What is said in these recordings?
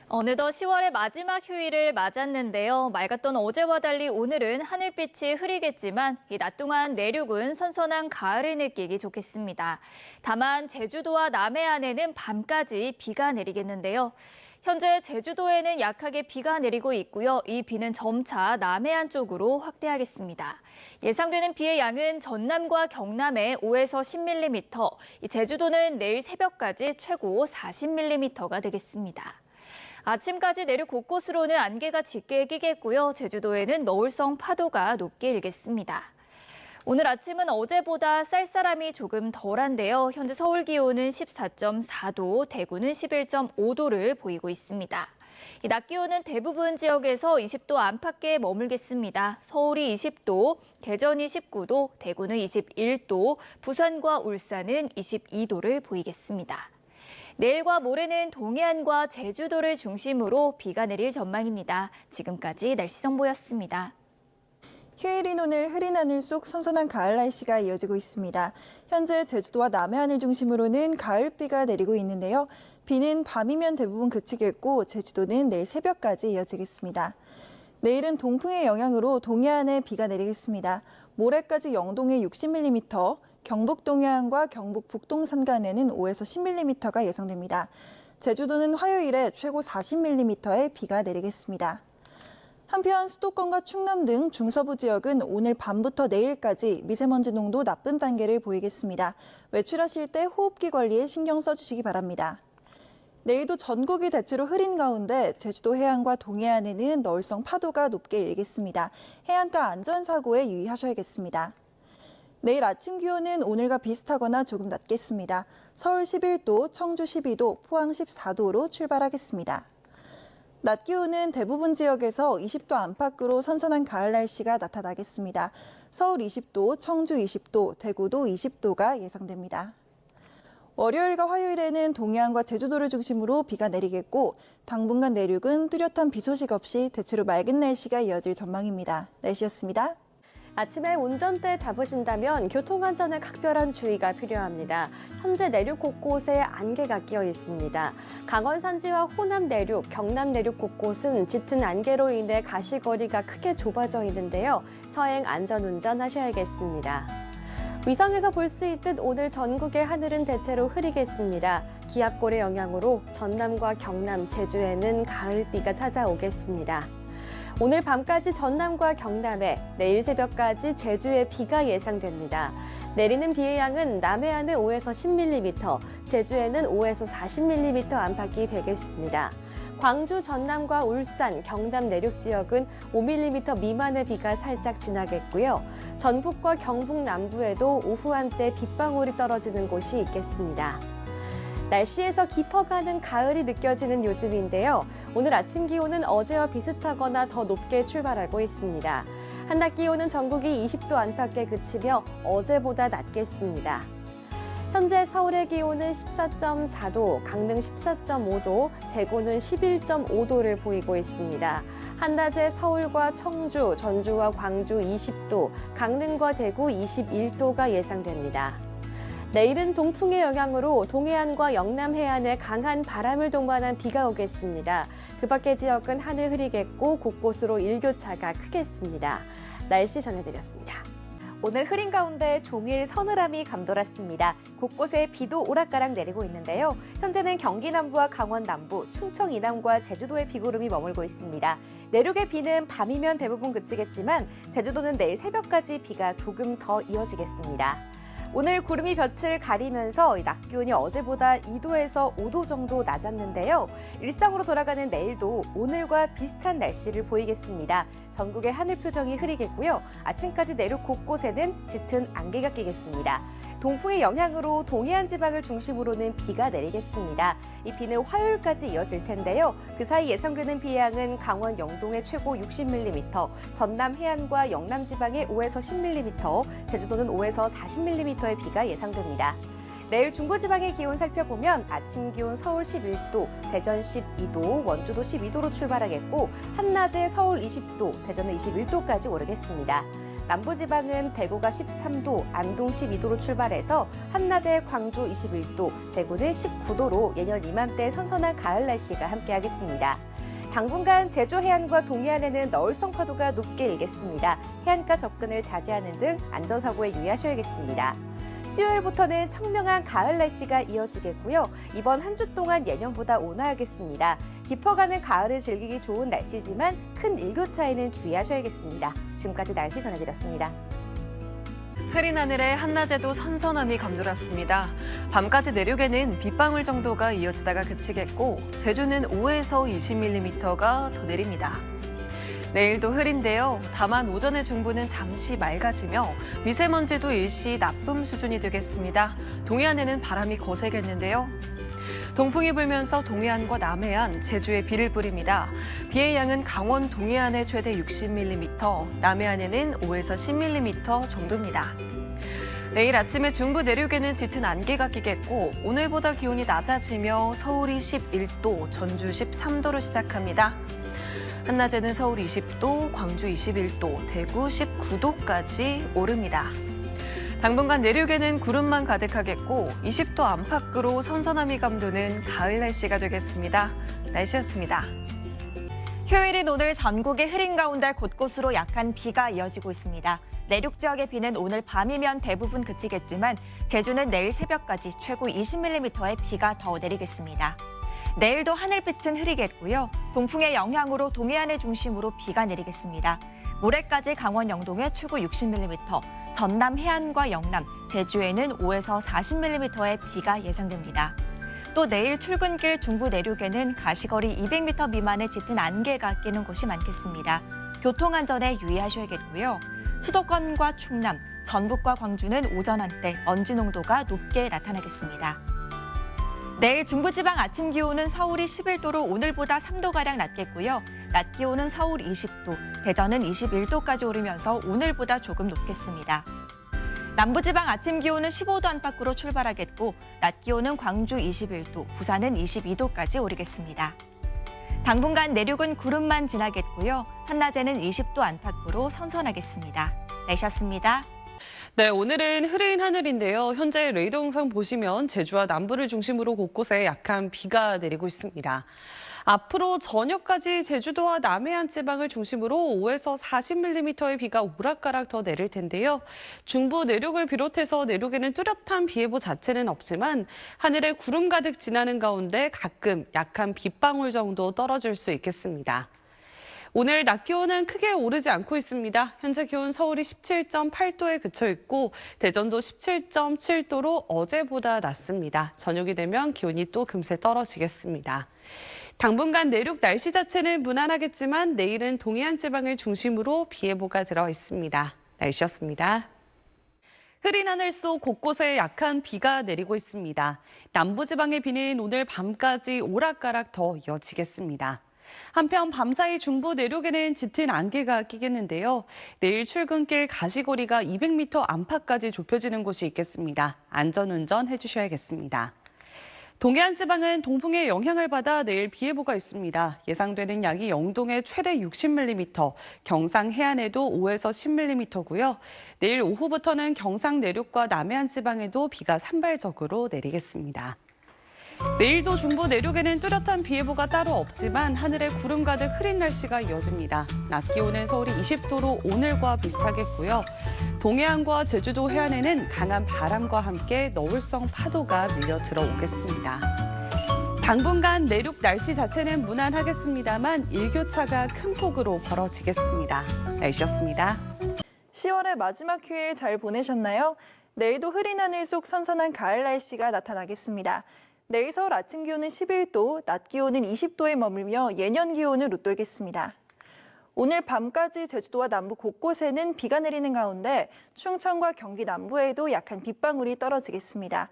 어느덧 10월의 마지막 휴일을 맞았는데요. 맑았던 어제와 달리 오늘은 하늘빛이 흐리겠지만 이 낮 동안 내륙은 선선한 가을을 느끼기 좋겠습니다. 다만 제주도와 남해안에는 밤까지 비가 내리겠는데요. 현재 제주도에는 약하게 비가 내리고 있고요. 이 비는 점차 남해안 쪽으로 확대하겠습니다. 예상되는 비의 양은 전남과 경남에 5에서 10mm, 제주도는 내일 새벽까지 최고 40mm가 되겠습니다. 아침까지 내륙 곳곳으로는 안개가 짙게 끼겠고요. 제주도에는 너울성 파도가 높게 일겠습니다. 오늘 아침은 어제보다 쌀쌀함이 조금 덜한데요. 현재 서울 기온은 14.4도, 대구는 11.5도를 보이고 있습니다. 낮 기온은 대부분 지역에서 20도 안팎에 머물겠습니다. 서울이 20도, 대전이 19도, 대구는 21도, 부산과 울산은 22도를 보이겠습니다. 내일과 모레는 동해안과 제주도를 중심으로 비가 내릴 전망입니다. 지금까지 날씨 정보였습니다. 휴일인 오늘 흐린 하늘 속 선선한 가을 날씨가 이어지고 있습니다. 현재 제주도와 남해안을 중심으로는 가을비가 내리고 있는데요. 비는 밤이면 대부분 그치겠고 제주도는 내일 새벽까지 이어지겠습니다. 내일은 동풍의 영향으로 동해안에 비가 내리겠습니다. 모레까지 영동에 60mm, 경북 동해안과 경북 북동 산간에는 5에서 10mm가 예상됩니다. 제주도는 화요일에 최고 40mm의 비가 내리겠습니다. 한편 수도권과 충남 등 중서부 지역은 오늘 밤부터 내일까지 미세먼지 농도 나쁨 단계를 보이겠습니다. 외출하실 때 호흡기 관리에 신경 써주시기 바랍니다. 내일도 전국이 대체로 흐린 가운데 제주도 해안과 동해안에는 너울성 파도가 높게 일겠습니다. 해안가 안전사고에 유의하셔야겠습니다. 내일 아침 기온은 오늘과 비슷하거나 조금 낮겠습니다. 서울 11도, 청주 12도, 포항 14도로 출발하겠습니다. 낮 기온은 대부분 지역에서 20도 안팎으로 선선한 가을 날씨가 나타나겠습니다. 서울 20도, 청주 20도, 대구도 20도가 예상됩니다. 월요일과 화요일에는 동해안과 제주도를 중심으로 비가 내리겠고 당분간 내륙은 뚜렷한 비 소식 없이 대체로 맑은 날씨가 이어질 전망입니다. 날씨였습니다. 아침에 운전대 잡으신다면 교통안전에 각별한 주의가 필요합니다. 현재 내륙 곳곳에 안개가 끼어 있습니다. 강원 산지와 호남 내륙, 경남 내륙 곳곳은 짙은 안개로 인해 가시거리가 크게 좁아져 있는데요. 서행 안전운전 하셔야겠습니다. 위성에서 볼 수 있듯 오늘 전국의 하늘은 대체로 흐리겠습니다. 기압골의 영향으로 전남과 경남, 제주에는 가을비가 찾아오겠습니다. 오늘 밤까지 전남과 경남에, 내일 새벽까지 제주에 비가 예상됩니다. 내리는 비의 양은 남해안에 5에서 10mm, 제주에는 5에서 40mm 안팎이 되겠습니다. 광주, 전남과 울산, 경남 내륙 지역은 5mm 미만의 비가 살짝 지나겠고요. 전북과 경북 남부에도 오후 한때 빗방울이 떨어지는 곳이 있겠습니다. 날씨에서 깊어가는 가을이 느껴지는 요즘인데요. 오늘 아침 기온은 어제와 비슷하거나 더 높게 출발하고 있습니다. 한낮 기온은 전국이 20도 안팎에 그치며 어제보다 낮겠습니다. 현재 서울의 기온은 14.4도, 강릉 14.5도, 대구는 11.5도를 보이고 있습니다. 한낮에 서울과 청주, 전주와 광주 20도, 강릉과 대구 21도가 예상됩니다. 내일은 동풍의 영향으로 동해안과 영남 해안에 강한 바람을 동반한 비가 오겠습니다. 그 밖의 지역은 하늘 흐리겠고 곳곳으로 일교차가 크겠습니다. 날씨 전해드렸습니다. 오늘 흐린 가운데 종일 서늘함이 감돌았습니다. 곳곳에 비도 오락가락 내리고 있는데요. 현재는 경기 남부와 강원 남부, 충청 이남과 제주도에 비구름이 머물고 있습니다. 내륙의 비는 밤이면 대부분 그치겠지만 제주도는 내일 새벽까지 비가 조금 더 이어지겠습니다. 오늘 구름이 볕을 가리면서 낮 기온이 어제보다 2도에서 5도 정도 낮았는데요. 일상으로 돌아가는 내일도 오늘과 비슷한 날씨를 보이겠습니다. 전국의 하늘 표정이 흐리겠고요. 아침까지 내륙 곳곳에는 짙은 안개가 끼겠습니다. 동풍의 영향으로 동해안 지방을 중심으로는 비가 내리겠습니다. 이 비는 화요일까지 이어질 텐데요. 그 사이 예상되는 비의 양은 강원 영동에 최고 60mm, 전남 해안과 영남 지방에 5에서 10mm, 제주도는 5에서 40mm의 비가 예상됩니다. 내일 중부지방의 기온 살펴보면 아침 기온 서울 11도, 대전 12도, 원주도 12도로 출발하겠고 한낮에 서울 20도, 대전은 21도까지 오르겠습니다. 남부지방은 대구가 13도, 안동 12도로 출발해서 한낮에 광주 21도, 대구는 19도로 예년 이맘때 선선한 가을 날씨가 함께하겠습니다. 당분간 제주 해안과 동해안에는 너울성 파도가 높게 일겠습니다. 해안가 접근을 자제하는 등 안전사고에 유의하셔야겠습니다. 수요일부터는 청명한 가을 날씨가 이어지겠고요. 이번 한 주 동안 예년보다 온화하겠습니다. 깊어가는 가을을 즐기기 좋은 날씨지만 큰 일교차에는 주의하셔야겠습니다. 지금까지 날씨 전해드렸습니다. 흐린 하늘에 한낮에도 선선함이 감돌았습니다. 밤까지 내륙에는 빗방울 정도가 이어지다가 그치겠고 제주는 5에서 20mm가 더 내립니다. 내일도 흐린데요. 다만 오전의 중부는 잠시 맑아지며 미세먼지도 일시 나쁨 수준이 되겠습니다. 동해안에는 바람이 거세겠는데요. 동풍이 불면서 동해안과 남해안, 제주에 비를 뿌립니다. 비의 양은 강원 동해안에 최대 60mm, 남해안에는 5에서 10mm 정도입니다. 내일 아침에 중부 내륙에는 짙은 안개가 끼겠고 오늘보다 기온이 낮아지며 서울이 11도, 전주 13도로 시작합니다. 한낮에는 서울 20도, 광주 21도, 대구 19도까지 오릅니다. 당분간 내륙에는 구름만 가득하겠고 20도 안팎으로 선선함이 감도는 가을 날씨가 되겠습니다. 날씨였습니다. 휴일인 오늘 전국의 흐린 가운데 곳곳으로 약한 비가 이어지고 있습니다. 내륙 지역의 비는 오늘 밤이면 대부분 그치겠지만 제주는 내일 새벽까지 최고 20mm의 비가 더 내리겠습니다. 내일도 하늘빛은 흐리겠고요. 동풍의 영향으로 동해안을 중심으로 비가 내리겠습니다. 모레까지 강원 영동에 최고 60mm, 전남 해안과 영남, 제주에는 5에서 40mm의 비가 예상됩니다. 또 내일 출근길 중부 내륙에는 가시거리 200m 미만의 짙은 안개가 끼는 곳이 많겠습니다. 교통안전에 유의하셔야겠고요. 수도권과 충남, 전북과 광주는 오전 한때 먼지 농도가 높게 나타나겠습니다. 내일 중부지방 아침 기온은 서울이 11도로 오늘보다 3도가량 낮겠고요. 낮 기온은 서울 20도, 대전은 21도까지 오르면서 오늘보다 조금 높겠습니다. 남부지방 아침 기온은 15도 안팎으로 출발하겠고 낮 기온은 광주 21도, 부산은 22도까지 오르겠습니다. 당분간 내륙은 구름만 지나겠고요. 한낮에는 20도 안팎으로 선선하겠습니다. 날씨였습니다. 네, 오늘은 흐린 하늘인데요. 현재 레이더 영상 보시면 제주와 남부를 중심으로 곳곳에 약한 비가 내리고 있습니다. 앞으로 저녁까지 제주도와 남해안 지방을 중심으로 5에서 40mm의 비가 오락가락 더 내릴 텐데요. 중부 내륙을 비롯해서 내륙에는 뚜렷한 비 예보 자체는 없지만 하늘에 구름 가득 지나는 가운데 가끔 약한 빗방울 정도 떨어질 수 있겠습니다. 오늘 낮 기온은 크게 오르지 않고 있습니다. 현재 기온 서울이 17.8도에 그쳐 있고 대전도 17.7도로 어제보다 낮습니다. 저녁이 되면 기온이 또 금세 떨어지겠습니다. 당분간 내륙 날씨 자체는 무난하겠지만 내일은 동해안 지방을 중심으로 비 예보가 들어 있습니다. 날씨였습니다. 흐린 하늘 속 곳곳에 약한 비가 내리고 있습니다. 남부지방의 비는 오늘 밤까지 오락가락 더 이어지겠습니다. 한편 밤사이 중부 내륙에는 짙은 안개가 끼겠는데요. 내일 출근길 가시거리가 200m 안팎까지 좁혀지는 곳이 있겠습니다. 안전운전 해주셔야겠습니다. 동해안 지방은 동풍의 영향을 받아 내일 비 예보가 있습니다. 예상되는 양이 영동에 최대 60mm, 경상 해안에도 5에서 10mm고요. 내일 오후부터는 경상 내륙과 남해안 지방에도 비가 산발적으로 내리겠습니다. 내일도 중부 내륙에는 뚜렷한 비 예보가 따로 없지만 하늘에 구름 가득 흐린 날씨가 이어집니다. 낮 기온은 서울이 20도로 오늘과 비슷하겠고요. 동해안과 제주도 해안에는 강한 바람과 함께 너울성 파도가 밀려 들어오겠습니다. 당분간 내륙 날씨 자체는 무난하겠습니다만 일교차가 큰 폭으로 벌어지겠습니다. 날씨였습니다. 10월의 마지막 휴일 잘 보내셨나요? 내일도 흐린 하늘 속 선선한 가을 날씨가 나타나겠습니다. 내일 서울 아침 기온은 11도, 낮 기온은 20도에 머물며 예년 기온을 웃돌겠습니다. 오늘 밤까지 제주도와 남부 곳곳에는 비가 내리는 가운데 충청과 경기 남부에도 약한 빗방울이 떨어지겠습니다.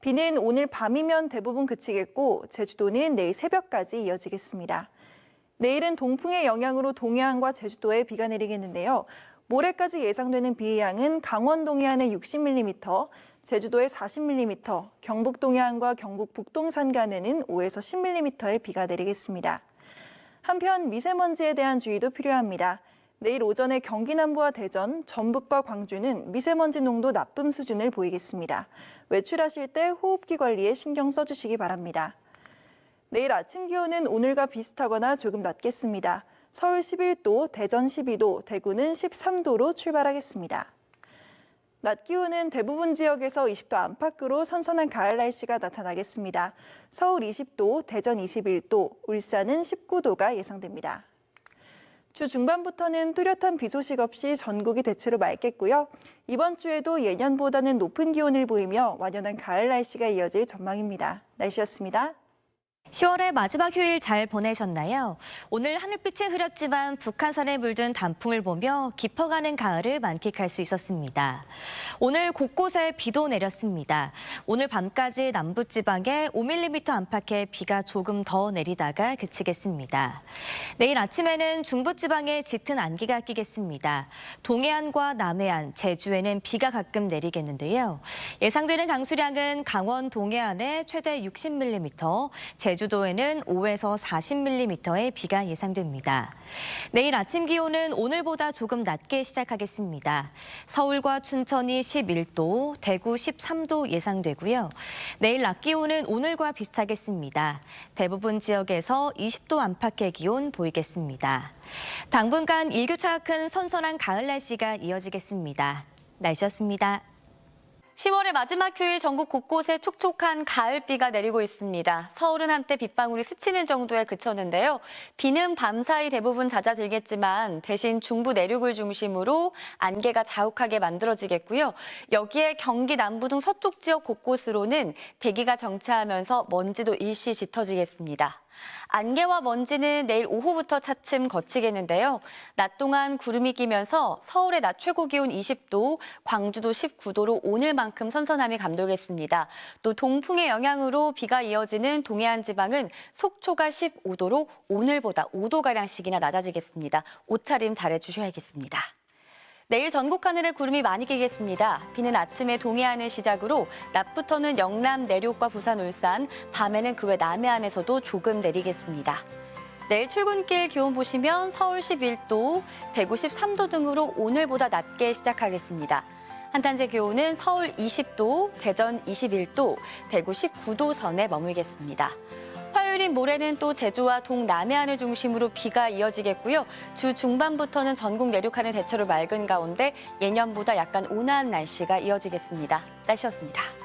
비는 오늘 밤이면 대부분 그치겠고 제주도는 내일 새벽까지 이어지겠습니다. 내일은 동풍의 영향으로 동해안과 제주도에 비가 내리겠는데요. 모레까지 예상되는 비의 양은 강원 동해안에 60mm, 제주도에 40mm, 경북 동해안과 경북 북동 산간에는 5에서 10mm의 비가 내리겠습니다. 한편 미세먼지에 대한 주의도 필요합니다. 내일 오전에 경기 남부와 대전, 전북과 광주는 미세먼지 농도 나쁨 수준을 보이겠습니다. 외출하실 때 호흡기 관리에 신경 써주시기 바랍니다. 내일 아침 기온은 오늘과 비슷하거나 조금 낮겠습니다. 서울 11도, 대전 12도, 대구는 13도로 출발하겠습니다. 낮 기온은 대부분 지역에서 20도 안팎으로 선선한 가을 날씨가 나타나겠습니다. 서울 20도, 대전 21도, 울산은 19도가 예상됩니다. 주 중반부터는 뚜렷한 비 소식 없이 전국이 대체로 맑겠고요. 이번 주에도 예년보다는 높은 기온을 보이며 완연한 가을 날씨가 이어질 전망입니다. 날씨였습니다. 10월의 마지막 휴일 잘 보내셨나요? 오늘 하늘빛이 흐렸지만 북한산에 물든 단풍을 보며 깊어가는 가을을 만끽할 수 있었습니다. 오늘 곳곳에 비도 내렸습니다. 오늘 밤까지 남부지방에 5mm 안팎의 비가 조금 더 내리다가 그치겠습니다. 내일 아침에는 중부지방에 짙은 안개가 끼겠습니다. 동해안과 남해안, 제주에는 비가 가끔 내리겠는데요. 예상되는 강수량은 강원 동해안에 최대 60mm, 제주도에는 5에서 40mm의 비가 예상됩니다. 내일 아침 기온은 오늘보다 조금 낮게 시작하겠습니다. 서울과 춘천이 11도, 대구 13도 예상되고요. 내일 낮 기온은 오늘과 비슷하겠습니다. 대부분 지역에서 20도 안팎의 기온 보이겠습니다. 당분간 일교차가 큰 선선한 가을 날씨가 이어지겠습니다. 날씨였습니다. 10월의 마지막 휴일 전국 곳곳에 촉촉한 가을비가 내리고 있습니다. 서울은 한때 빗방울이 스치는 정도에 그쳤는데요. 비는 밤사이 대부분 잦아들겠지만 대신 중부 내륙을 중심으로 안개가 자욱하게 만들어지겠고요. 여기에 경기 남부 등 서쪽 지역 곳곳으로는 대기가 정체하면서 먼지도 일시 짙어지겠습니다. 안개와 먼지는 내일 오후부터 차츰 거치겠는데요. 낮 동안 구름이 끼면서 서울의 낮 최고 기온 20도, 광주도 19도로 오늘만큼 선선함이 감돌겠습니다. 또 동풍의 영향으로 비가 이어지는 동해안 지방은 속초가 15도로 오늘보다 5도가량씩이나 낮아지겠습니다. 옷차림 잘해주셔야겠습니다. 내일 전국 하늘에 구름이 많이 끼겠습니다. 비는 아침에 동해안을 시작으로 낮부터는 영남, 내륙과 부산, 울산, 밤에는 그 외 남해안에서도 조금 내리겠습니다. 내일 출근길 기온 보시면 서울 11도, 대구 13도 등으로 오늘보다 낮게 시작하겠습니다. 한탄제 기온은 서울 20도, 대전 21도, 대구 19도 선에 머물겠습니다. 화요일인 모레는 또 제주와 동남해안을 중심으로 비가 이어지겠고요. 주 중반부터는 전국 내륙하는 대체로 맑은 가운데 예년보다 약간 온화한 날씨가 이어지겠습니다. 날씨였습니다.